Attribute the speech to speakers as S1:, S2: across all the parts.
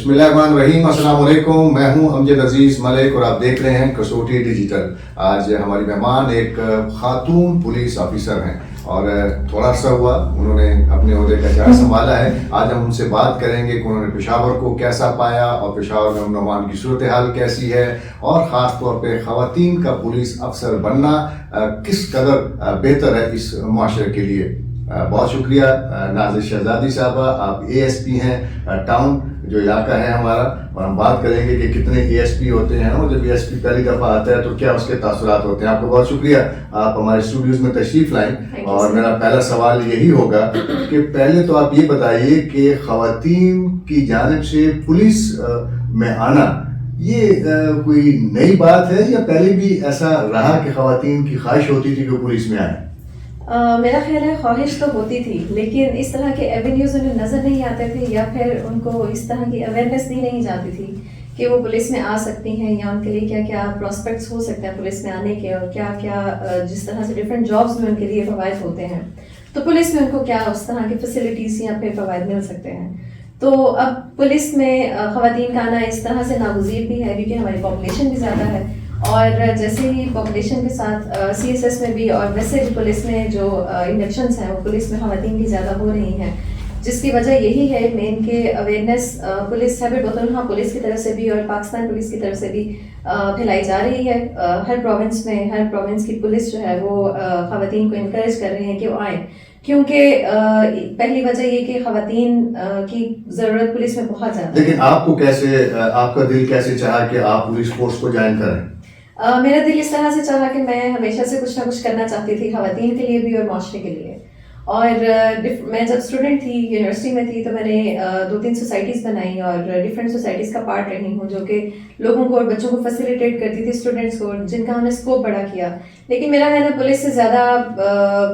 S1: بسم اللہ الرحمن الرحیم. السلام علیکم. میں ہوں امجد عزیز ملک اور آپ دیکھ رہے ہیں کسوٹی ڈیجیٹل. آج ہماری مہمان ایک خاتون پولیس آفیسر ہیں اور تھوڑا عرصہ ہوا انہوں نے اپنے عہدے کا چارج سنبھالا ہے. آج ہم ان سے بات کریں گے کہ انہوں نے پشاور کو کیسا پایا اور پشاور میں امن و امان کی صورتحال کیسی ہے اور خاص طور پہ خواتین کا پولیس افسر بننا کس قدر بہتر ہے اس معاشرے کے لیے. بہت شکریہ نازش شہزادی صاحبہ. آپ اے ایس پی ہیں ٹاؤن جو علاقہ ہے ہمارا, اور ہم بات کریں گے کہ کتنے اے ایس پی ہوتے ہیں اور جب اے ایس پی پہلی دفعہ آتا ہے تو کیا اس کے تاثرات ہوتے ہیں. آپ کو بہت شکریہ آپ ہمارے اسٹوڈیوز میں تشریف لائیں. اور میرا پہلا سوال یہی ہوگا کہ پہلے تو آپ یہ بتائیے کہ خواتین کی جانب سے پولیس میں آنا یہ کوئی نئی بات ہے یا پہلے بھی ایسا رہا کہ خواتین کی خواہش ہوتی تھی کہ پولیس میں آئیں؟
S2: میرا خیال ہے خواہش تو ہوتی تھی, لیکن اس طرح کے ایونیوز انہیں نظر نہیں آتے تھے یا پھر ان کو اس طرح کی اویئرنیس دی نہیں جاتی تھی کہ وہ پولیس میں آ سکتی ہیں یا ان کے لیے کیا کیا پراسپیکٹس ہو سکتے ہیں پولیس میں آنے کے, اور کیا کیا جس طرح سے ڈفرینٹ جابس میں ان کے لیے فوائد ہوتے ہیں تو پولیس میں ان کو کیا اس طرح کی فیسلٹیز یا پھر فوائد مل سکتے ہیں. تو اب پولیس میں خواتین کا آنا اس طرح سے ناگزیر بھی ہے کیونکہ ہماری پاپولیشن بھی زیادہ ہے, اور جیسے ہی پاپولیشن کے ساتھ سی ایس ایس میں بھی اور ویسے بھی پولیس میں جو انڈکشنس ہیں وہ پولیس میں خواتین کی زیادہ ہو رہی ہیں, جس کی وجہ یہی ہے مین کہ اویئرنیس پولیس ہیبٹ بطولہ پولیس کی طرف سے بھی اور پاکستان پولیس کی طرف سے بھی پھیلائی جا رہی ہے. ہر پروونس میں ہر پروونس کی پولیس جو ہے وہ خواتین کو انکریج کر رہے ہیں کہ وہ آئیں, کیونکہ پہلی وجہ یہ کہ خواتین کی ضرورت پولیس میں بہت زیادہ ہے.
S1: لیکن آپ کو کیسے, آپ کا دل کیسے چاہا کہ آپ پولیس فورس کو جوائن کریں؟
S2: میرا دل اس طرح سے چاہا کہ میں ہمیشہ سے کچھ نہ کچھ کرنا چاہتی تھی خواتین کے لیے بھی اور معاشرے کے لیے. اور میں جب اسٹوڈنٹ تھی یونیورسٹی میں تھی تو میں نے 2-3 سوسائٹیز بنائی اور ڈفرینٹ سوسائٹیز کا پارٹ رہی ہوں جو کہ لوگوں کو اور بچوں کو فیسیلیٹیٹ کرتی تھی, اسٹوڈنٹس کو, جن کا ہم نے اسکوپ بڑا کیا. لیکن میرا ہے نا پولیس سے زیادہ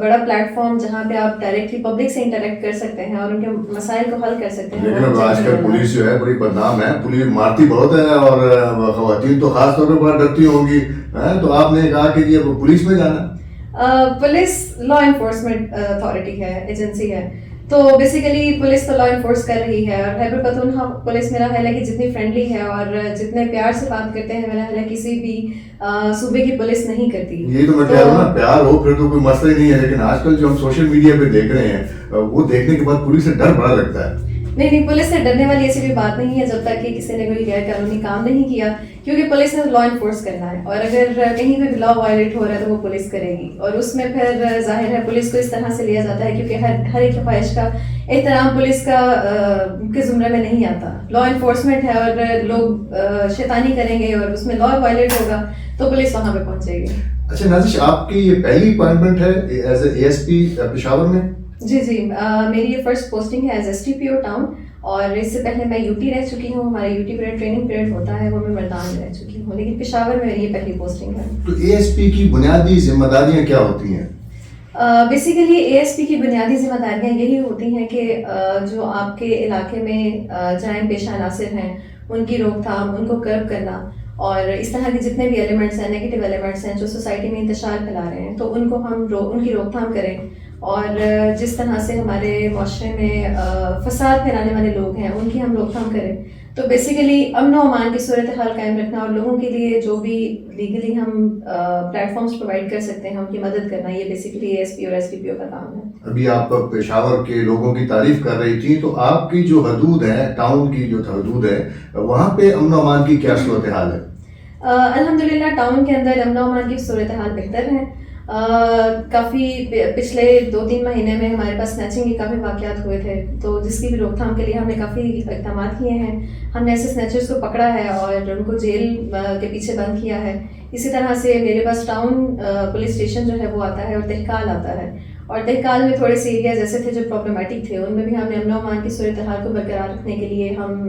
S2: بڑا پلیٹ فارم جہاں پہ آپ ڈائریکٹلی پبلک سے انٹریکٹ کر سکتے ہیں اور ان کے مسائل کو حل کر سکتے ہیں.
S1: لیکن آج کل پولیس جو ہے بڑی بدنام ہے, پولیس مارتی بہت ہے اور خواتین تو خاص طور پہ بڑا ڈرتی ہوں گی, تو آپ نے کہا کہ یہ پولیس میں جانا.
S2: پولیس لا انفورسمنٹ اتھارٹی ہے, ایجنسی ہے, تو بیسیکلی پولیس تو لا انفورس کر رہی ہے. اور خیبر پختونخوا پولیس میرا خیال ہے کہ جتنی فرینڈلی ہے اور جتنے پیار سے بات کرتے ہیں میرا خیال ہے کسی بھی صوبے کی پولیس نہیں کرتی.
S1: یہ تو میں کہہ رہا ہوں نا, پیار ہو پھر تو کوئی مسئلہ ہی نہیں ہے, لیکن آج کل جو ہم سوشل میڈیا پہ دیکھ رہے ہیں وہ دیکھنے کے بعد پولیس سے ڈر بڑا لگتا ہے.
S2: نہیں, پولیس سے ڈرنے والی ایسی بھی بات نہیں ہے جب تک کہ کسی نے کوئی غیر قانونی کام نہیں کیا, کیونکہ پولیس نے لا انفورس کرنا ہے اور اگر کہیں پہ بھی لا وائلیٹ ہو رہا ہے تو وہ پولیس کرے گی. اور اس میں پھر ظاہر ہے پولیس کو اس طرح سے لیا جاتا ہے کیونکہ ہر ایک خواہش کا احترام پولیس کا کے زمرے میں نہیں آتا. لا انفورسمنٹ ہے اور لوگ شیطانی کریں گے اور اس میں لا وائلیٹ ہوگا تو پولیس وہاں پہ پہنچے گی.
S1: اچھا نازش, آپ کی یہ پہلی اپائنٹمنٹ ہے as A S P Peshawar میں؟
S2: جی, میری یہ فرسٹ پوسٹنگ ہے ایز ایس ٹی پی او ٹاؤن, اور اس سے پہلے میں یو ٹی رہ چکی ہوں. ہمارا U T period training period ہوتا ہے وہ میں ملتان میں رہ چکی ہوں, لیکن پشاور میں میری یہ پہلی پوسٹنگ ہے. تو
S1: اے ایس پی کی بنیادی ذمہ داریاں کیا ہوتی ہیں؟
S2: بیسیکلی اے ایس پی کی بنیادی ذمہ داریاں یہی ہوتی ہیں کہ جو آپ کے علاقے میں جرائم پیشہ عناصر ہیں ان کی روک تھام, ان کو کرب کرنا, اور اس طرح کے جتنے بھی ایلیمنٹس ہیں, نیگیٹو ایلیمنٹس ہیں جو سوسائٹی میں انتشار پھیلا رہے ہیں, تو ان کو ہم ان کی روک تھام کریں. اور جس طرح سے ہمارے معاشرے میں فساد پھیلانے والے لوگ ہیں ان کی ہم روک تھام کریں. تو بیسیکلی امن و امان کی صورتحال قائم رکھنا اور لوگوں کے لیے جو بھی لیگلی ہم پلیٹ فارمز پرووائڈ کر سکتے ہیں ان کی مدد کرنا, یہ بیسیکلی اے ایس پی اور ایس ڈی پی او کا کام ہے.
S1: ابھی آپ پشاور کے لوگوں کی تعریف کر رہی تھی, تو آپ کی جو حدود ہے, ٹاؤن کی جو حدود ہے, وہاں پہ امن و امان کی کیا صورتحال ہے؟
S2: الحمدللہ ٹاؤن کے اندر امن و امان کی صورتحال بہتر ہے. کافی پچھلے 2-3 مہینے میں ہمارے پاس سنیچنگ کے کافی واقعات ہوئے تھے, تو جس کی بھی روک تھام کے لیے ہم نے کافی اقدامات کیے ہیں. ہم نے ایسے سنیچرز کو پکڑا ہے اور ان کو جیل کے پیچھے بند کیا ہے. اسی طرح سے میرے پاس ٹاؤن پولیس اسٹیشن جو ہے وہ آتا ہے اور تہکال آتا ہے, اور تہکال میں تھوڑے سے ایریاز ایسے تھے جو پرابلمٹک تھے, ان میں بھی ہم نے امن و امان کی صورتحال کو برقرار رکھنے کے لیے ہم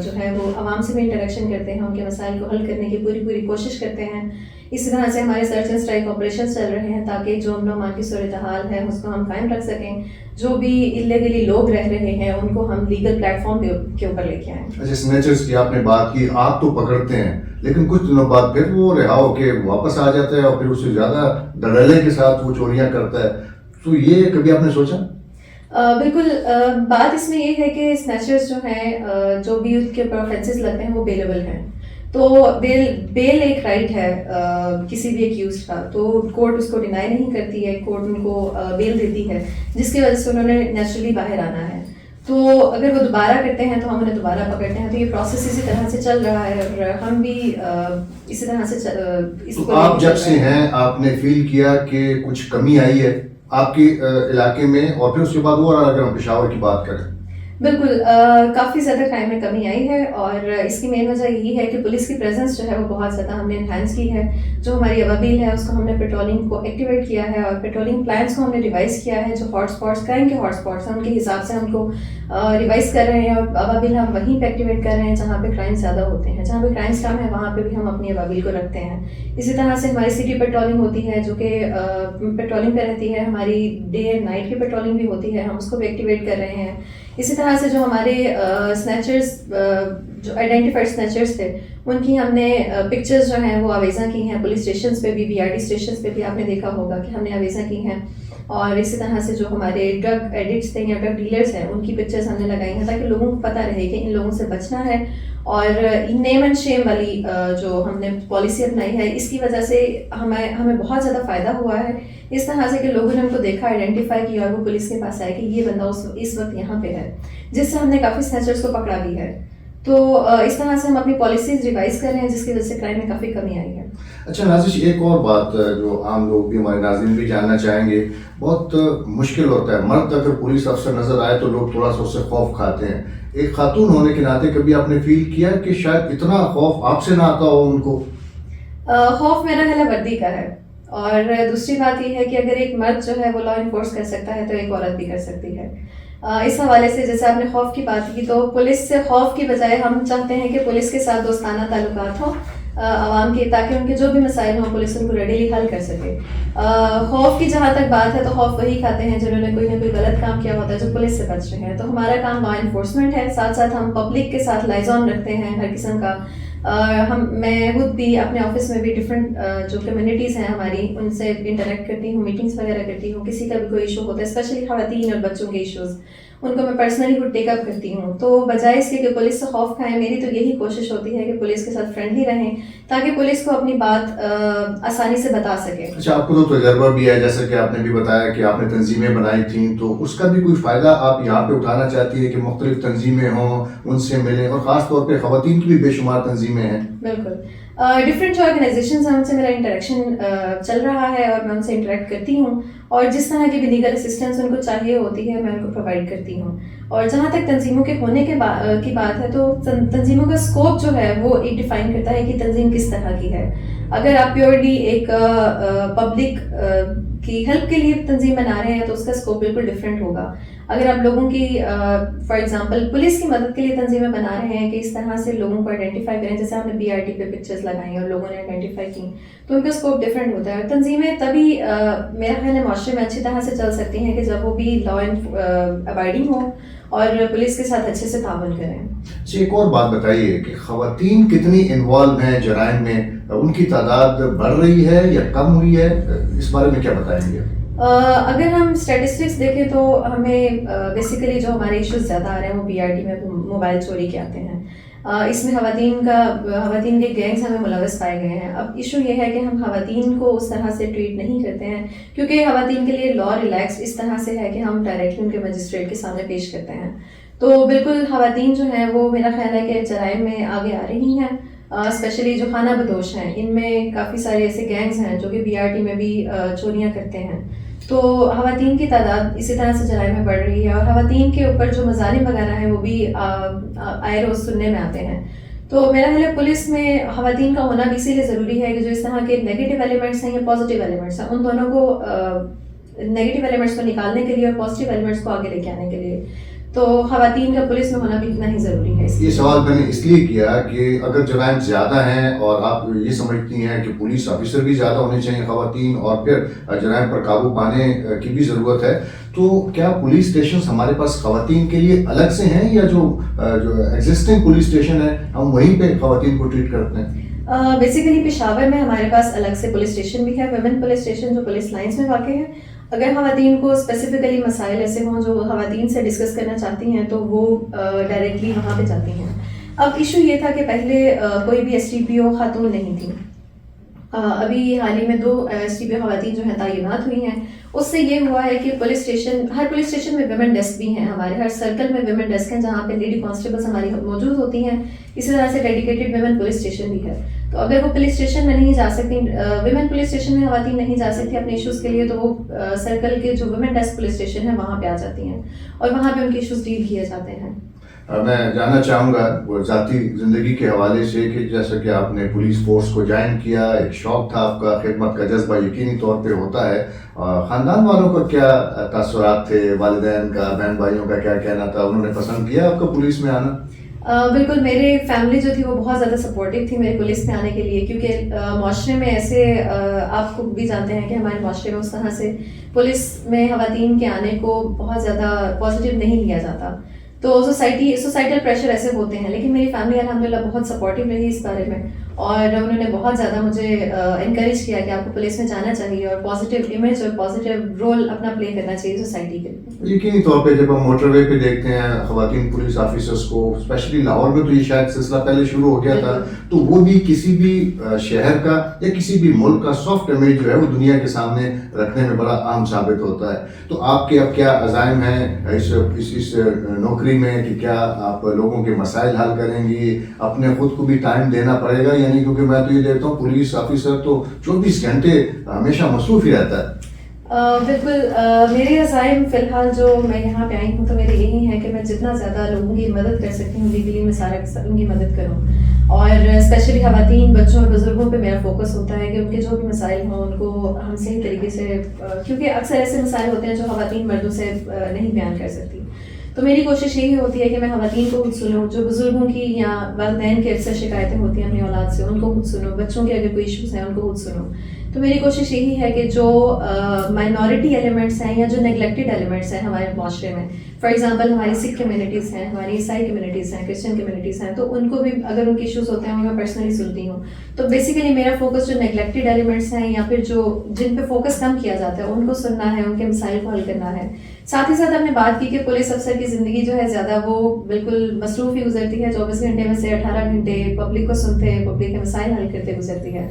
S2: جو ہے وہ عوام سے بھی انٹریکشن کرتے ہیں, ان کے مسائل کو حل کرنے کی پوری کوشش کرتے ہیں. اسی طرح سے ہمارے سرچ اینڈ اسٹرائک آپریشنس چل رہے ہیں تاکہ جو امن و امان کی صورتحال ہے اس کو ہم قائم رکھ سکیں. جو بھی انلیگلی لوگ رہ رہے ہیں ان کو ہم لیگل پلیٹ فارم کے اوپر لے کے آئیں.
S1: اچھا, سنیچرز کی آپ نے بات کی, آپ تو پکڑتے ہیں لیکن کچھ دنوں بعد پھر وہ رہا ہو کے واپس آ جاتا ہے اور پھر اس سے زیادہ ڈرلے کے ساتھ وہ چوریاں کرتا ہے, تو یہ کبھی آپ نے سوچا؟
S2: بالکل بات اس میں یہ ہے کہ اسنیچرز جو ہیں جو بھی ان کے اوپر آفینسز لگتے ہیں وہ بیلیبل ہیں. تو بیل ایک رائٹ ہے کسی بھی ایکیوزڈ کا, تو کورٹ اس کو ڈینائی نہیں کرتی ہے, کورٹ ان کو بیل دیتی ہے, جس کی وجہ سے انہوں نے نیچرلی باہر آنا ہے. تو اگر وہ دوبارہ کرتے ہیں تو ہم انہیں دوبارہ پکڑتے ہیں. تو یہ پروسیس اسی طرح سے چل رہا ہے اور ہم بھی اسی طرح سے اس کو.
S1: آپ جب سے ہیں آپ نے فیل کیا کہ کچھ کمی آئی ہے آپ کے علاقے میں, اور پھر اس کے بعد وہ اگر ہم پشاور کی بات کریں؟
S2: بالکل کافی زیادہ کرائم میں کمی آئی ہے, اور اس کی مین وجہ یہی ہے کہ پولیس کی پریزنس جو ہے وہ بہت زیادہ ہم نے انہینس کی ہے. جو ہماری ابابیل ہے اس کو ہم نے پیٹرولنگ کو ایکٹیویٹ کیا ہے, اور پیٹرولنگ پلانس کو ہم نے ریوائز کیا ہے. جو ہاٹ اسپاٹس کرائم کے ہاٹ اسپاٹس ہیں ان کے حساب سے ہم کو ریوائز کر رہے ہیں, اور ابابیل ہم وہیں پہ ایکٹیویٹ کر رہے ہیں جہاں پہ کرائم زیادہ ہوتے ہیں. جہاں پہ کرائمس کم ہے وہاں پہ بھی ہم اپنی ابابیل کو رکھتے ہیں. اسی طرح سے ہماری سٹی پیٹرولنگ ہوتی ہے جو کہ پیٹرولنگ پہ رہتی ہے. ہماری ڈے اینڈ نائٹ کی پیٹرولنگ بھی ہوتی ہے, ہم اس کو بھی ایکٹیویٹ کر رہے ہیں. اسی طرح سے جو ہمارے اسنیچرز جو آئیڈینٹیفائڈ اسنیچرز تھے ان کی ہم نے پکچرز جو ہیں وہ آویزاں کی ہیں. پولیس اسٹیشنز پہ بھی, بی آر ٹی اسٹیشنز پہ بھی آپ نے دیکھا ہوگا کہ ہم نے آویزاں کی ہیں. اور اسی طرح سے جو ہمارے ڈرگ ایڈکٹس تھے یا ڈرگ ڈیلرز ہیں ان کی پکچرز ہم نے لگائی ہیں تاکہ لوگوں کو پتہ رہے کہ ان لوگوں سے بچنا ہے. اور نیم اینڈ شیم والی جو ہم نے پالیسی اپنائی ہے اس کی وجہ سے ہمیں بہت زیادہ فائدہ ہوا ہے. اس طرح سے کہ لوگوں نے ان کو دیکھا, آئیڈینٹیفائی کیا, اور وہ پولیس کے پاس آئے کہ یہ بندہ اس وقت یہاں پہ ہے, جس سے ہم نے کافی اسنیچرز کو پکڑا بھی ہے. تو اس طرح سے ہم اپنی پالیسیز ریوائز کر رہے ہیں جس کی وجہ سے کرائم میں کافی کمی آئی ہے.
S1: اچھا نازش, ایک اور بات جو عام لوگ بھی, ہمارے ناظرین بھی جاننا چاہیں گے, بہت مشکل ہوتا ہے مرد اگر پولیس افسر نظر آئے تو لوگ تھوڑا سا اس سے خوف کھاتے ہیں. ایک خاتون ہونے کے ناطے کبھی آپ نے فیل کیا کہ شاید اتنا خوف آپ سے نہ آتا ہو ان کو؟
S2: خوف میرا خیال وردی کا ہے, اور دوسری بات یہ ہے کہ اگر ایک مرد جو ہے وہ لا انفورس کر سکتا ہے تو ایک عورت بھی کر سکتی ہے. اس حوالے سے جیسے آپ نے خوف کی بات کی, تو پولیس سے خوف کی بجائے ہم چاہتے ہیں کہ پولیس کے ساتھ دوستانہ تعلقات ہوں عوام کے, تاکہ ان کے جو بھی مسائل ہوں پولیس ان کو ریڈیلی حل کر سکے. خوف کی جہاں تک بات ہے تو خوف وہی کھاتے ہیں جنہوں نے کوئی نہ کوئی غلط کام کیا ہوتا ہے جو پولیس سے بچ رہے ہیں. تو ہمارا کام لا انفورسمنٹ ہے, ساتھ ساتھ ہم پبلک کے ساتھ لائزون رکھتے ہیں ہر قسم کا. میں خود بھی اپنے آفس میں بھی ڈفرینٹ جو کمیونٹیز ہیں ہماری ان سے انٹریکٹ کرتی ہوں, میٹنگس وغیرہ کرتی ہوں. کسی کا بھی کوئی ایشو ہوتا ہے, اسپیشلی خواتین اور بچوں کے ایشوز, ان کو میں پرسنلی خود ٹیک اپ کرتی ہوں. تو بجائے اس کے کہ پولیس سے خوف کھائیں, میری تو یہی کوشش ہوتی ہے کہ پولیس کے ساتھ فرینڈلی رہیں تاکہ پولیس کو اپنی بات آسانی سے بتا سکے.
S1: اچھا, آپ کو تو تجربہ بھی ہے, جیسا کہ آپ نے بھی بتایا کہ آپ نے تنظیمیں بنائی تھیں, تو اس کا بھی کوئی فائدہ آپ یہاں پہ اٹھانا چاہتی ہے کہ مختلف تنظیمیں ہوں, ان سے ملیں, اور خاص طور پہ خواتین کی بھی بے شمار تنظیمیں ہیں.
S2: بالکل, ڈفرینٹ جو آرگنائزیشنز ہیں ان سے میرا انٹریکشن چل رہا ہے, اور میں ان سے انٹریکٹ کرتی ہوں, اور جس طرح کی بھی لیگل اسسٹنس ان کو چاہیے ہوتی ہے میں ان کو پرووائڈ کرتی ہوں. اور جہاں تک تنظیموں کے ہونے کی بات ہے تو تنظیموں کا اسکوپ جو ہے وہ ایک ڈیفائن کرتا ہے کہ تنظیم کس طرح کی ہے. اگر آپ پیورلی ایک پبلک کی ہیلپ کے لیے تنظیم بنا رہے ہیں تو اس کا اسکوپ بالکل ڈفرینٹ ہوگا. اگر آپ لوگوں کی فار ایگزامپل پولیس کی مدد کے لیے تنظیمیں بنا رہے ہیں کہ اس طرح سے لوگوں کو آئیڈینٹیفائی کریں, جیسے ہم نے بی آر ٹی پہ پکچرز لگائیں اور لوگوں نے آئیڈینٹیفائی کی, تو ان کا اسکوپ ڈفرینٹ ہوتا ہے. اور تنظیمیں تبھی میرا خیال ہے معاشرے میں اچھی طرح سے چل سکتی ہیں کہ جب وہ بھی لا ابائڈنگ ہوں اور پولیس کے ساتھ اچھے سے تعاون کریں.
S1: ایک اور بات بتائیے کہ خواتین کتنی انوالو ہیں جرائم میں, ان کی تعداد بڑھ رہی ہے یا کم ہوئی ہے, اس بارے میں کیا بتائیں گے؟
S2: اگر ہم اسٹیٹسٹکس دیکھیں تو ہمیں بیسیکلی جو ہمارے ایشوز زیادہ آ رہے ہیں وہ بی آر ٹی میں موبائل چوری کے آتے ہیں. اس میں خواتین کے گینگز ہمیں ملوث پائے گئے ہیں. اب ایشو یہ ہے کہ ہم خواتین کو اس طرح سے ٹریٹ نہیں کرتے ہیں کیونکہ خواتین کے لیے لا ریلیکس اس طرح سے ہے کہ ہم ڈائریکٹلی ان کے مجسٹریٹ کے سامنے پیش کرتے ہیں. تو بالکل خواتین جو ہیں وہ میرا خیال ہے کہ جرائم میں آگے آ رہی ہیں, اسپیشلی جو خانہ بدوش ہیں, ان میں کافی سارے ایسے گینگز ہیں جو کہ بی آر ٹی میں بھی چوریاں کرتے ہیں. تو خواتین کی تعداد اسی طرح سے جرائم میں بڑھ رہی ہے, اور خواتین کے اوپر جو مظالم وغیرہ ہیں وہ بھی آئے روز سننے میں آتے ہیں. تو میرا خیال ہے پولیس میں خواتین کا ہونا بھی اسی لیے ضروری ہے کہ جو اس طرح کے نیگیٹو ایلیمنٹس ہیں یا پازیٹیو ایلیمنٹس ہیں, ان دونوں کو نیگیٹو ایلیمنٹس کو نکالنے کے لیے اور پازیٹیو ایلیمنٹس کو آگے لے کے آنے کے لیے تو خواتین کا پولیس میں ہونا بھی اتنا ہی ضروری ہے.
S1: یہ سوال میں نے اس لیے کیا کہ اگر جرائم زیادہ ہیں اور آپ یہ سمجھتی ہیں کہ پولیس آفیسر بھی زیادہ ہونے چاہیے خواتین, اور پھر جرائم پر قابو پانے کی بھی ضرورت ہے, تو کیا پولیس اسٹیشنز ہمارے پاس خواتین کے لیے الگ سے ہیں, یا جو ایگزسٹنگ پولیس اسٹیشن ہے ہم وہیں پہ خواتین کو ٹریٹ کرتے ہیں؟
S2: بیسیکلی پشاور میں ہمارے پاس الگ سے پولیس اسٹیشن بھی ہے, ویمن پولیس اسٹیشن جو پولیس لائنس میں واقع ہے. اگر خواتین کو اسپیسیفکلی مسائل ایسے ہوں جو خواتین سے ڈسکس کرنا چاہتی ہیں تو وہ ڈائریکٹلی وہاں پہ جاتی ہیں. اب ایشو یہ تھا کہ پہلے کوئی بھی STPO خاتون نہیں تھی. ابھی حال ہی میں 2 STPO خواتین جو ہیں تعینات ہوئی ہیں. اس سے یہ ہوا ہے کہ ہر پولیس اسٹیشن میں ویمن ڈیسک بھی ہیں, ہمارے ہر سرکل میں ویمن ڈیسک ہیں جہاں پہ لیڈی کانسٹیبلس ہماری موجود ہوتی ہیں. اسی طرح سے ڈیڈیکیٹڈ ویمن پولیس اسٹیشن بھی ہے. تو اگر وہ پولیس اسٹیشن میں نہیں جا سکتی, ویمن پولیس اسٹیشن میں خواتین نہیں جا سکتی اپنے ایشوز کے لیے, تو وہ سرکل کے جو ویمن ڈیسک پولیس اسٹیشن ہے وہاں پہ آ جاتی ہیں اور وہاں پہ ان کے ایشوز ڈیل کیے جاتے ہیں.
S1: میں جاننا چاہوں گا وہ ذاتی زندگی کے حوالے سے کہ جیسا کہ آپ نے پولیس فورس کو جوائن کیا, ایک شوق تھا آپ کا, خدمت کا جذبہ یقینی طور پہ ہوتا ہے. خاندان والوں کا کیا تاثرات تھے, والدین کا, بہن بھائیوں کا کیا کہنا تھا, انہوں نے پسند کیا آپ کا پولیس میں آنا؟
S2: بالکل, میرے فیملی جو تھی وہ بہت زیادہ سپورٹیو تھی میرے پولیس میں آنے کے لیے, کیونکہ معاشرے میں ایسے آپ خود بھی جانتے ہیں کہ ہمارے معاشرے میں اس طرح سے پولیس میں خواتین کے آنے کو بہت زیادہ پازیٹیو نہیں لیا جاتا. تو سوسائٹل پریشر ایسے ہوتے ہیں, لیکن میری فیملی الحمدللہ بہت سپورٹیو رہی اس بارے میں, اور انہوں نے بہت زیادہ مجھے انکریج کیا کہ آپ کو پولیس میں جانا چاہیے اور پازیٹیو امیج اور پازیٹیو رول اپنا پلے کرنا چاہیے سوسائٹی کے لیے.
S1: یقینی طور پہ جب ہم موٹر وے پہ دیکھتے ہیں خواتین پولیس آفیسرس کو, اسپیشلی لاہور میں تو یہ شاید سلسلہ پہلے شروع ہو گیا تھا, تو وہ بھی کسی بھی شہر کا یا کسی بھی ملک کا سافٹ امیج جو ہے وہ دنیا کے سامنے رکھنے میں بڑا اہم ثابت ہوتا ہے. تو آپ کے اب کیا عزائم ہیں اس نوکری میں, کہ کیا آپ لوگوں کے مسائل حل کریں گی, اپنے خود کو بھی ٹائم دینا پڑے گا, یعنی کیونکہ میں تو یہ دیکھتا ہوں پولیس آفیسر تو 24 گھنٹے ہمیشہ مصروف ہی رہتا ہے.
S2: بالکل, میرے عزائم فی الحال جو میں یہاں پہ آئی ہوں تو میرے یہی ہے کہ میں جتنا زیادہ لوگوں کی مدد کر سکتی ہوں لیگلی میں ان کی مدد کروں, اور اسپیشلی خواتین, بچوں اور بزرگوں پہ میرا فوکس ہوتا ہے کہ ان کے جو بھی مسائل ہوں ان کو ہم صحیح طریقے سے, کیونکہ اکثر ایسے مسائل ہوتے ہیں جو خواتین مردوں سے نہیں بیان کر سکتی. تو میری کوشش یہی ہوتی ہے کہ میں خواتین کو خود سنوں, جو بزرگوں کی یا والدین کے اکثر شکایتیں ہوتی ہیں اپنی اولاد سے ان کو خود سنوں, بچوں کے اگر کوئی ایشوز ہیں ان کو خود سنوں. تو میری کوشش یہی ہے کہ جو مائنورٹی ایلیمنٹس ہیں یا جو نیگلیکٹڈ ایلیمنٹس ہیں ہمارے معاشرے میں, فار ایگزامپل ہماری سکھ کمیونٹیز ہیں, ہماری عیسائی کمیونٹیز ہیں, کرسچن کمیونٹیز ہیں, تو ان کو بھی اگر ان کے ایشوز ہوتے ہیں میں پرسنلی سنتی ہوں. تو بیسیکلی میرا فوکس جو نیگلیکٹڈ ایلیمنٹس ہیں یا پھر جو جن پہ فوکس کم کیا جاتا ہے ان کو سننا ہے, ان کے مسائل کو حل کرنا ہے. ساتھ ہی ساتھ ہم نے بات کی کہ پولیس افسر کی زندگی جو ہے زیادہ وہ بالکل مصروف ہی گزرتی ہے, 24 گھنٹے میں سے 18 گھنٹے پبلک کو سنتے ہیں, پبلک کے مسائل حل کرتے گزرتی ہے.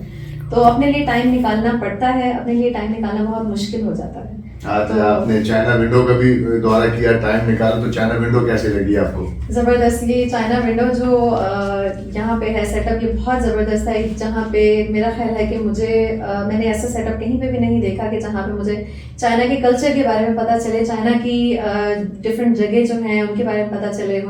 S2: تو اپنے لیے ٹائم نکالنا پڑتا ہے, اپنے لیے ٹائم نکالنا بہت مشکل ہو جاتا ہے.
S1: آج آپ نے چائنا ونڈو کا بھی دورہ کیا, ٹائم نکالا, تو چائنا ونڈو کیسے لگی آپ کو؟
S2: زبردست. یہ چائنا ونڈو جو یہاں پہ ہے سیٹ اپ, یہ بہت زبردست ہے, جہاں پہ میرا خیال ہے کہ میں نے ایسا سیٹ اپ کہیں پہ بھی نہیں دیکھا کہ جہاں پہ مجھے چائنا کے کلچر کے بارے میں پتہ چلے, چائنا کی ڈفرینٹ جگہ جو ہیں ان کے بارے میں پتہ چلے.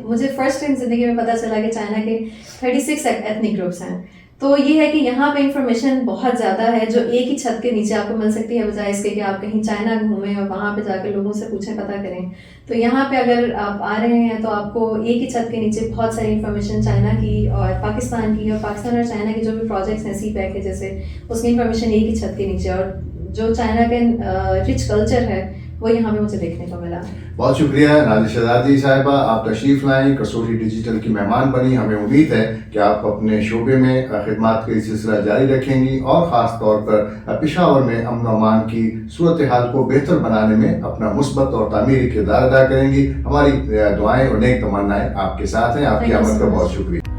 S2: مجھے فرسٹ ٹائم زندگی میں پتہ چلا کہ چائنا کے 36 ایتھنک گروپس ہیں. تو یہ ہے کہ یہاں پہ انفارمیشن بہت زیادہ ہے جو ایک ہی چھت کے نیچے آپ کو مل سکتی ہے, بجائے اس کے کہ آپ کہیں چائنا گھومیں اور وہاں پہ جا کے لوگوں سے پوچھیں, پتہ کریں. تو یہاں پہ اگر آپ آ رہے ہیں تو آپ کو ایک ہی چھت کے نیچے بہت ساری انفارمیشن چائنا کی اور پاکستان کی, اور پاکستان اور چائنا کے جو بھی پروجیکٹس ہیں سی پیک کے جیسے, اس کی انفارمیشن ایک ہی چھت کے نیچے, اور جو چائنا کا رچ کلچر ہے وہ یہاں پہ مجھے دیکھنے کو ملا.
S1: بہت شکریہ نازل شہزادی صاحبہ, آپ تشریف لائیں, کسوٹی ڈیجیٹل کی مہمان بنی. ہمیں امید ہے کہ آپ اپنے شعبے میں خدمات کا سلسلہ جاری رکھیں گی, اور خاص طور پر پشاور میں امن و امان کی صورتحال کو بہتر بنانے میں اپنا مثبت اور تعمیری کردار ادا کریں گی. ہماری دعائیں اور نیک تمنائیں آپ کے ساتھ ہیں. آپ کی آمد کا بہت شکریہ.